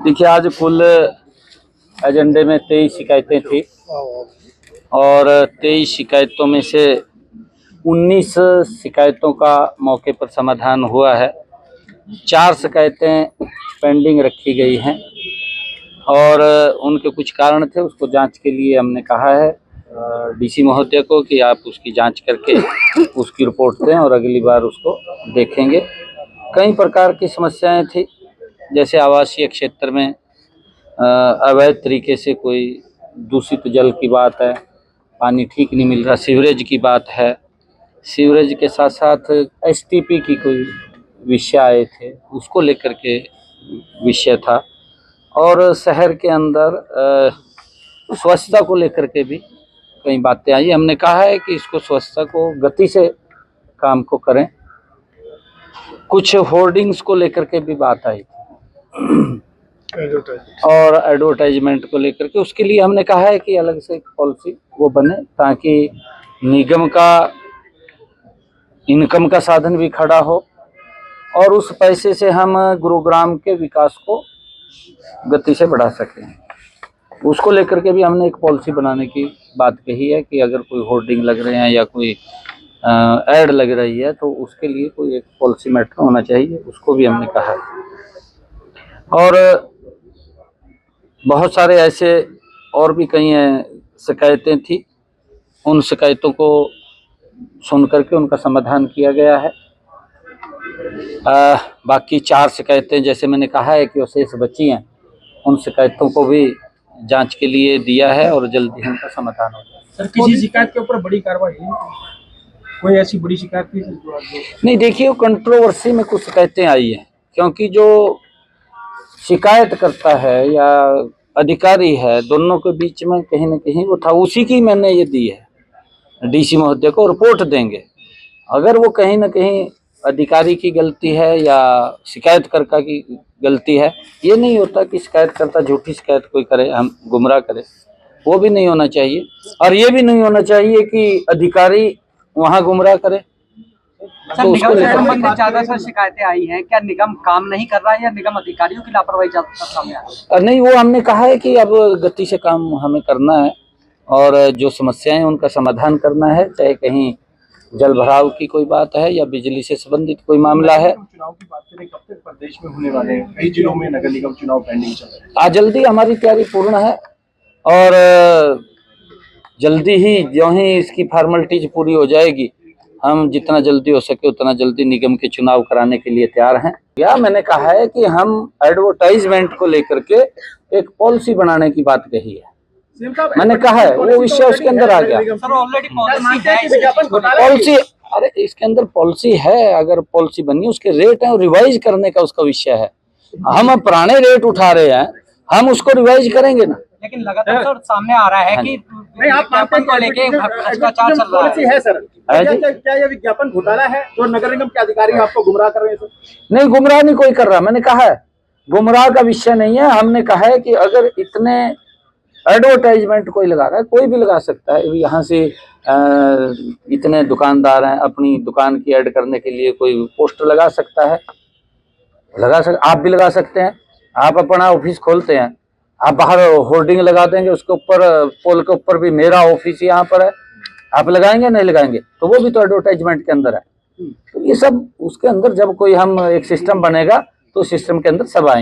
देखिए, आज कुल एजेंडे में 23 शिकायतें थी और 23 शिकायतों में से 19 शिकायतों का मौके पर समाधान हुआ है। 4 शिकायतें पेंडिंग रखी गई हैं और उनके कुछ कारण थे, उसको जांच के लिए हमने कहा है डीसी महोदय को कि आप उसकी जांच करके उसकी रिपोर्ट दें और अगली बार उसको देखेंगे। कई प्रकार की समस्याएं थी, जैसे आवासीय क्षेत्र में अवैध तरीके से कोई दूषित जल की बात है, पानी ठीक नहीं मिल रहा, सीवरेज की बात है, सीवरेज के साथ साथ एसटीपी की कोई विषय आए थे, उसको लेकर के विषय था और शहर के अंदर स्वच्छता को लेकर के भी कई बातें आई। हमने कहा है कि इसको स्वच्छता को गति से काम को करें। कुछ होर्डिंग्स को लेकर के भी बात आई और एडवर्टाइजमेंट को लेकर के, उसके लिए हमने कहा है कि अलग से पॉलिसी वो बने ताकि निगम का इनकम का साधन भी खड़ा हो और उस पैसे से हम गुरुग्राम के विकास को गति से बढ़ा सकें। उसको लेकर के भी हमने एक पॉलिसी बनाने की बात कही है कि अगर कोई होर्डिंग लग रहे हैं या कोई ऐड लग रही है तो उसके लिए कोई एक पॉलिसी मैटर होना चाहिए, उसको भी हमने कहा है। और बहुत सारे ऐसे और भी कई शिकायतें थी, उन शिकायतों को सुन करके उनका समाधान किया गया है। बाकी 4 शिकायतें जैसे मैंने कहा है कि वो शेष बची हैं, उन शिकायतों को भी जांच के लिए दिया है और जल्दी उनका समाधान हो जाए। सर, किसी शिकायत के ऊपर बड़ी कार्रवाई कोई ऐसी बड़ी शिकायत थी? नहीं, देखिए, वो कंट्रोवर्सी में कुछ शिकायतें आई हैं, क्योंकि जो शिकायत करता है या अधिकारी है, दोनों के बीच में कहीं ना कहीं वो था। उसी की मैंने ये दी है डीसी महोदय को, रिपोर्ट देंगे। अगर वो कहीं ना कहीं अधिकारी की गलती है या शिकायतकर्ता की गलती है, ये नहीं होता कि शिकायतकर्ता झूठी शिकायत कोई करे, हम गुमराह करे, वो भी नहीं होना चाहिए। और ये भी नहीं होना चाहिए कि अधिकारी वहाँ गुमराह करे। तो निगम से संबंधित ज्यादा सर शिकायतें आई हैं, क्या निगम काम नहीं कर रहा है या निगम अधिकारियों की लापरवाही ज्यादा सामने आ रही है? नहीं, वो हमने कहा है कि अब गति से काम हमें करना है और जो समस्याएं उनका समाधान करना है, चाहे कहीं जल भराव की कोई बात है या बिजली से संबंधित कोई मामला है। चुनाव की बात करें, कब तक प्रदेश में होने वाले हैं? कई जिलों में नगर निगम चुनाव पेंडिंग चल रहे हैं। आज जल्दी हमारी तैयारी पूर्ण है और जल्दी ही जो ही इसकी फॉर्मेलिटीज पूरी हो जाएगी, हम जितना जल्दी हो सके उतना जल्दी निगम के चुनाव कराने के लिए तैयार हैं। या मैंने कहा है कि हम एडवर्टाइजमेंट को लेकर के एक पॉलिसी बनाने की बात कही है। मैंने कहा है वो विषय उसके अंदर आ गया। पॉलिसी, अरे इसके अंदर पॉलिसी है, अगर पॉलिसी बनी, उसके रेट है और रिवाइज करने का उसका विषय है। हम पुराने रेट उठा रहे हैं, हम उसको रिवाइज करेंगे ना। लेकिन लगातार सर सामने आ रहा है कि विज्ञापन को लेके भ्रष्टाचार चल रहा है सर। क्या ये विज्ञापन घोटाला है जो नगर निगम के अधिकारी आपको गुमराह कर रहे हैं? नहीं, गुमराह नहीं कोई कर रहा। मैंने कहा है गुमराह का विषय नहीं है। हमने कहा है कि अगर इतने एडवर्टाइजमेंट कोई लगा रहा है, कोई भी लगा सकता है। यहाँ से इतने दुकानदार हैं, अपनी दुकान की ऐड करने के लिए कोई पोस्टर लगा सकता है, आप भी लगा सकते हैं। आप अपना ऑफिस खोलते हैं, आप बाहर होर्डिंग लगा देंगे, उसके ऊपर पोल के ऊपर भी मेरा ऑफिस यहाँ पर है, आप लगाएंगे नहीं लगाएंगे? तो वो भी तो एडवर्टाइजमेंट के अंदर है। तो ये सब उसके अंदर जब कोई हम एक सिस्टम बनेगा तो सिस्टम के अंदर सब आएंगे।